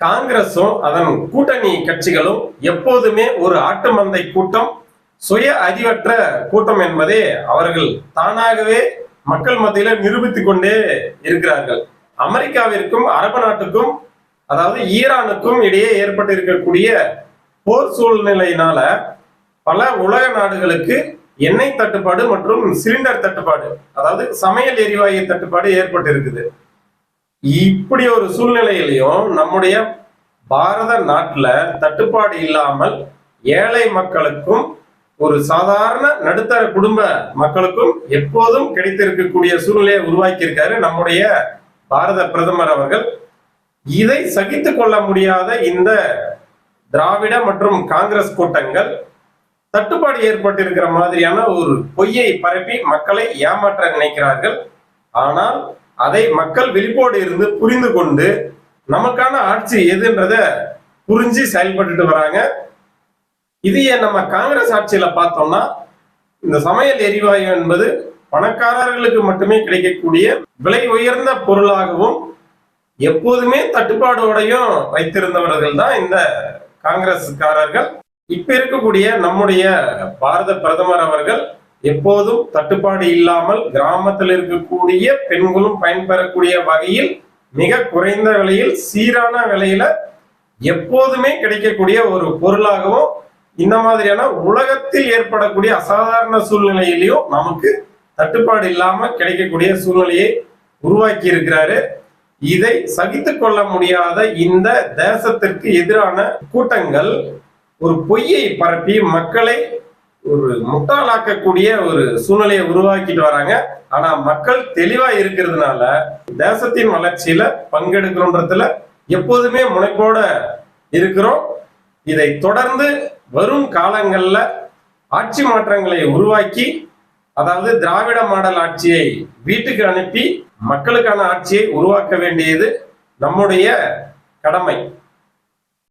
காங்கிரசும் அதன் கூட்டணி கட்சிகளும் எப்போதுமே ஒரு ஆட்டு மந்தை கூட்டம், சுய அறிவற்ற கூட்டம் என்பதே அவர்கள் தானாகவே மக்கள் மத்தியில நிரூபித்துக் கொண்டே இருக்கிறார்கள். அமெரிக்காவிற்கும் அரபு நாட்டுக்கும், அதாவது ஈரானுக்கும் இடையே ஏற்பட்டு இருக்கக்கூடிய போர் சூழ்நிலையினால பல உலக நாடுகளுக்கு எண்ணெய் தட்டுப்பாடு மற்றும் சிலிண்டர் தட்டுப்பாடு, அதாவது சமையல் எரிவாயு தட்டுப்பாடு ஏற்பட்டு இருக்குது. இப்படி ஒரு சூழ்நிலையிலையும் நம்முடைய பாரத நாட்டுல தட்டுப்பாடு இல்லாமல் ஏழை மக்களுக்கும் ஒரு சாதாரண நடுத்தர குடும்ப மக்களுக்கும் எப்போதும் கிடைத்திருக்கக்கூடிய சூழ்நிலையை உருவாக்கி இருக்காரு நம்முடைய பாரத பிரதமர் அவர்கள். இதை சகித்துக் கொள்ள முடியாத இந்த திராவிட மற்றும் காங்கிரஸ் கூட்டங்கள் தட்டுப்பாடு ஏற்பட்டிருக்கிற மாதிரியான ஒரு பொய்யை பரப்பி மக்களை ஏமாற்ற நினைக்கிறார்கள். ஆனால் அதை மக்கள் விழிப்போடு இருந்து புரிந்து கொண்டு நமக்கான ஆட்சி எதுன்றத புரிஞ்சு செயல்பட்டு வராங்க. இதையே நம்ம காங்கிரஸ் ஆட்சியில பார்த்தோம்னா, இந்த சமையல் எரிவாயு என்பது பணக்காரர்களுக்கு மட்டுமே கிடைக்கக்கூடிய விலை உயர்ந்த பொருளாகவும் எப்போதுமே தட்டுப்பாடோடையும் வைத்திருந்தவர்கள் தான் இந்த காங்கிரஸ்காரர்கள். இப்ப இருக்கக்கூடிய நம்முடைய பாரத பிரதமர் அவர்கள் எப்போதும் தட்டுப்பாடு இல்லாமல் கிராமத்தில் இருக்கக்கூடிய பெண்களும் பயன்பெறக்கூடிய வகையில் மிக குறைந்த விலையில் சீரான விலையில எப்போதுமே கிடைக்கக்கூடிய ஒரு பொருளாகவும், இந்த மாதிரியான உலகத்தில் ஏற்படக்கூடிய அசாதாரண சூழ்நிலையிலையும் நமக்கு தட்டுப்பாடு இல்லாம கிடைக்கக்கூடிய சூழ்நிலையை உருவாக்கி இருக்கிறாரு. இதை சகித்துக் கொள்ள முடியாத இந்த தேசத்திற்கு எதிரான கூட்டங்கள் ஒரு பொய்யை பரப்பி மக்களை ஒரு முட்டாளாக்கக்கூடிய ஒரு சூழ்நிலையை உருவாக்கிட்டு வராங்க. ஆனா மக்கள் தெளிவா இருக்கிறதுனால தேசத்தின் வளர்ச்சியில பங்கெடுக்கிறோன்றதுல எப்போதுமே முனைப்போட இருக்கிறோம். இதை தொடர்ந்து வரும் காலங்கள்ல ஆட்சி மாற்றங்களை உருவாக்கி, அதாவது திராவிட மாடல் ஆட்சியை வீட்டுக்கு அனுப்பி மக்களுக்கான ஆட்சியை உருவாக்க வேண்டியது நம்முடைய கடமை.